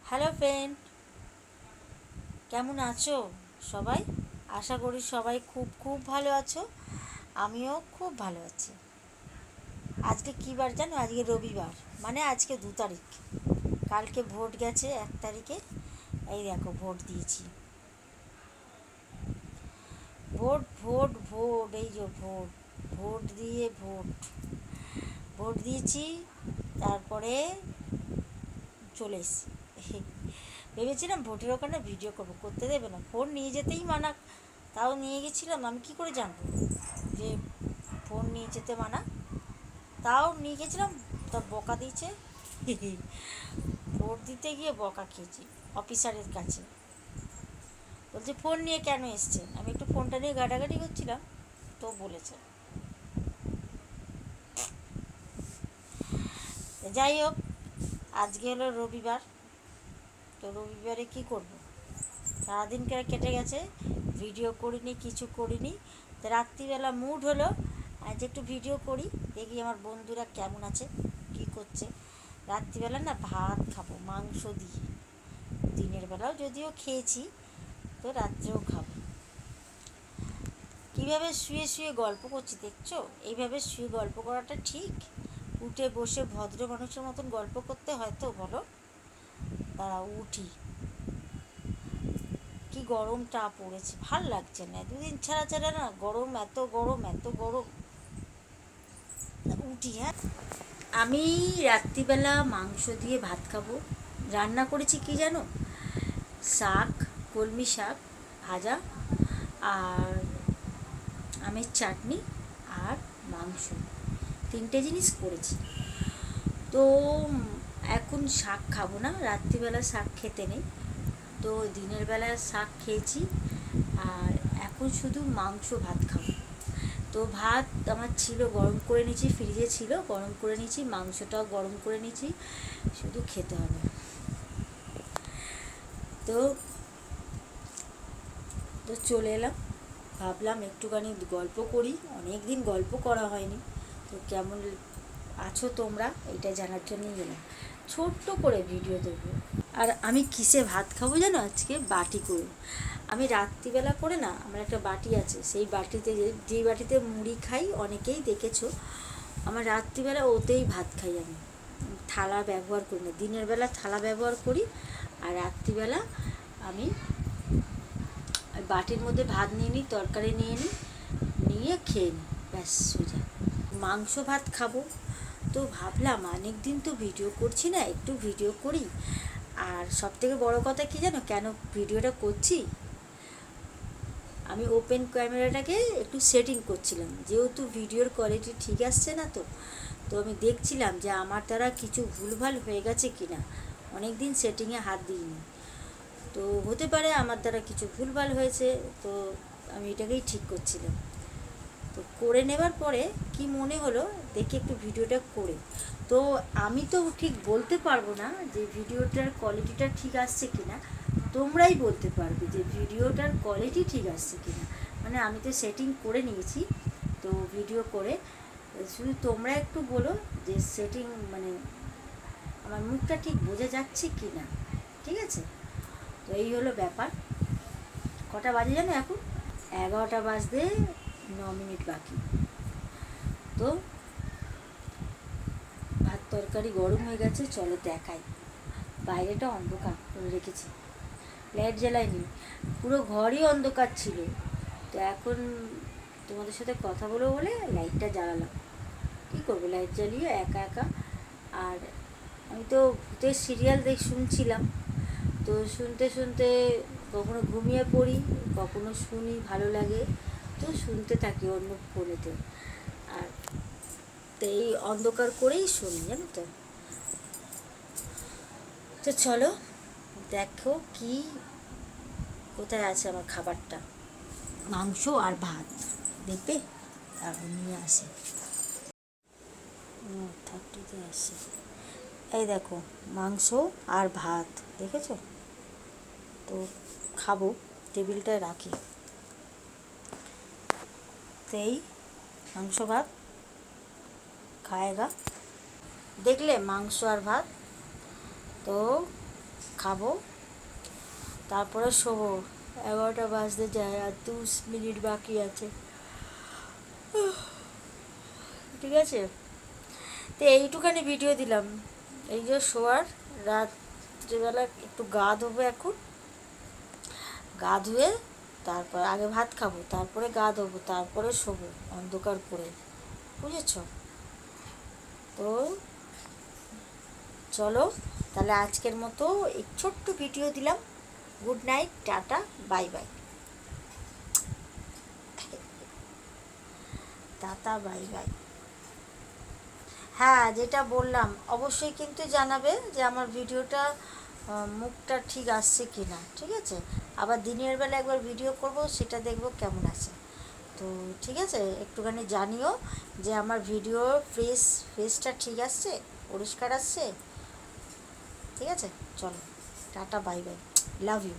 Hello friend, কেমন আছো সবাই? আশা করি সবাই খুব খুব ভালো আছো। আমিও খুব ভালো আছি। আজকে কী বার জানো? আজকে রবিবার, মানে আজকে 2 তারিখ। কালকে ভোট গেছে 1 তারিখে। এই দেখো ভোট দিয়েছি। ভোট ভোট ভোট, এই যে ভোট, ভোট দিয়ে ভোট ভোট দিয়েছি। তারপরে চলে এসেছি। ভেবেছিলাম ভোটের ওখানে ভিডিও করবো, করতে দেবে না, ফোন নিয়ে যেতেই মানা। তাও নিয়ে গেছিলাম। আমি কি করে জানবো যে ফোন নিয়ে যেতে মানা? তাও নিয়ে গেছিলাম। তা বকা দিয়েছে। ভোট দিতে গিয়ে বকা খেয়েছি অফিসারের কাছে। বলছে ফোন নিয়ে কেন এসছেন? আমি একটু ফোনটা নিয়ে গাটাগাটি করছিলাম, তো বলেছে। যাই হোক, আজকে হলো রবিবার। তো রবিবারে কি করব? সারাদিন কেটে গেছে, ভিডিও করিনি, কিছু করিনি। তো রাত্রিবেলা মুড হলো আজ একটু ভিডিও করি, দেখি আমার বন্ধুরা কেমন আছে, কি করছে। রাত্রিবেলা না ভাত খাবো মাংস দিয়ে। দিনের বেলাও যদিও খেয়েছি, তো রাত্রেও খাবো। কীভাবে শুয়ে শুয়ে গল্প করছি দেখছো? এইভাবে শুয়ে গল্প করাটা ঠিক? উঠে বসে ভদ্র মানুষের মতন গল্প করতে হয় তো, বলো? দাঁড়াও উঠি। কি গরমটা পড়েছে, ভাল লাগছে না। 2 দিন ছাড়া ছাড়া না গরম, এত গরম এত গরম। উঠি, হ্যাঁ। আমি রাত্রিবেলা মাংস দিয়ে ভাত খাবো। রান্না করেছি কি জানো? শাক, কলমি শাক ভাজা, আর আমের চাটনি, আর মাংস। 3টে জিনিস করেছি। তো এখন শাক খাবো না, রাত্রিবেলা শাক খেতে নেই। তো দিনের বেলায় শাক খেয়েছি, আর এখন শুধু মাংস ভাত খাবো। তো ভাত আমার ছিল, গরম করে নিয়েছি, ফ্রিজে ছিল, গরম করে নিয়েছি। মাংসটাও গরম করে নিয়েছি, শুধু খেতে হবে। তো তো চলে এলাম, ভাবলাম একটুখানি গল্প করি, অনেক দিন গল্প করা হয়নি। তো কেমন আছো তোমরা, এইটা জানার জন্যই এলাম। ছোট্ট করে ভিডিও দেবো। আর আমি কিসে ভাত খাবো জানো? আজকে বাটি করে। আমি রাত্রিবেলা করে না, আমার একটা বাটি আছে, সেই বাটিতে, যেই বাটিতে মুড়ি খাই, অনেকেই দেখেছো, আমার রাত্রিবেলা ওতেই ভাত খাই আমি। থালা ব্যবহার করি না। দিনের বেলা থালা ব্যবহার করি, আর রাত্রিবেলা আমি বাটির মধ্যে ভাত নিয়ে নিই, তরকারি নিয়ে নিই, নিয়ে খেয়ে নিই, ব্যাস সোজা। মাংস ভাত খাবো। তো ভাবলাম অনেক দিন তো ভিডিও করছি না, একটু ভিডিও করি। আর সবথেকে বড় কথা কী জানো কেন ভিডিওটা করছি? আমি ওপেন ক্যামেরাটাকে একটু সেটিং করছিলাম, যেহেতু ভিডিওর কোয়ালিটি ঠিক আসছে না। তো তো আমি দেখছিলাম যে আমার দ্বারা কিছু ভুলভাল হয়ে গেছে কি না। অনেক দিন সেটিংয়ে হাত দিইনি, তো হতে পারে আমার দ্বারা কিছু ভুলভাল হয়েছে। তো আমি এটাকেই ঠিক করছিলাম। তো করে নেবার পরে কি মনে হলো, দেখি একটু ভিডিওটা করে। তো আমি তো ঠিক বলতে পারবো না যে ভিডিওটার কোয়ালিটিটা ঠিক আসছে কি না। তোমরাই বলতে পারবে যে ভিডিওটার কোয়ালিটি ঠিক আসছে কি না। মানে আমি তো সেটিং করে নিয়েছি, তো ভিডিও করে। শুধু তোমরা একটু বলো যে সেটিং, মানে আমার মুখটা ঠিক বোঝা যাচ্ছে কি না। ঠিক আছে? তো এই হলো ব্যাপার। কটা বাজে জানো এখন? 11টা বাজতে 9 মিনিট বাকি। তো ভাত তরকারি গরম হয়ে গেছে, চলো দেখাই। বাইরেটা অন্ধকার করে রেখেছি, লাইট জ্বালাইনি, পুরো ঘরই অন্ধকার ছিল। তো এখন তোমাদের সাথে কথা বলবো বলে লাইটটা জ্বালালাম। কী করবো লাইট জ্বালিয়ে একা একা। আর আমি তো ভূতের সিরিয়াল শুনছিলাম। তো শুনতে শুনতে কখনো ঘুমিয়ে পড়ি, কখনো শুনি, ভালো লাগে, তো শুনতে থাকি অন্য ফোনেতে। আর তো এই অন্ধকার করেই শুনি, জানো তো। তো চলো দেখো কি, কোথায় আছে আমার খাবারটা। মাংস আর ভাত দেখবে, তারপর নিয়ে আসে। থার্টিতে আসে। এই দেখো মাংস আর ভাত, দেখেছো? তো খাবো, টেবিলটায় রাখি। তো এই মাংস ভাত খায়গা, দেখলে মাংস আর ভাত। তো খাবো, তারপরে শোবো। 11টা বাজতে যায়, আর 2 মিনিট বাকি আছে। ঠিক আছে, তো এইটুখানি ভিডিও দিলাম। এই যে শোয়ার, রাত্রিবেলা একটু গা ধোবো এখন, গা ধুয়ে তারপর আগে ভাত খাবো, তারপরে গা ধোবো, তারপরে শোবো অন্ধকার করে, বুঝেছ? তো চলো তাহলে আজকের মতো এই ছোট্ট ভিডিও দিলাম। Good night, tata, bye by, tata, bye by. হ্যাঁ, যেটা বললাম অবশ্যই কিন্তু জানাবে যে আমার ভিডিওটা মুখটা ঠিক আসছে কি না, ঠিক আছে? আবার দিনের বেলা একবার ভিডিও করব, সেটা দেখবো কেমন আছে। তো ঠিক আছে, একটুখানি জানিও যে আমার ভিডিওর ফেসটা ঠিক আসছে, পরিষ্কার আসছে। ঠিক আছে, চলো tata, bye bye, love you.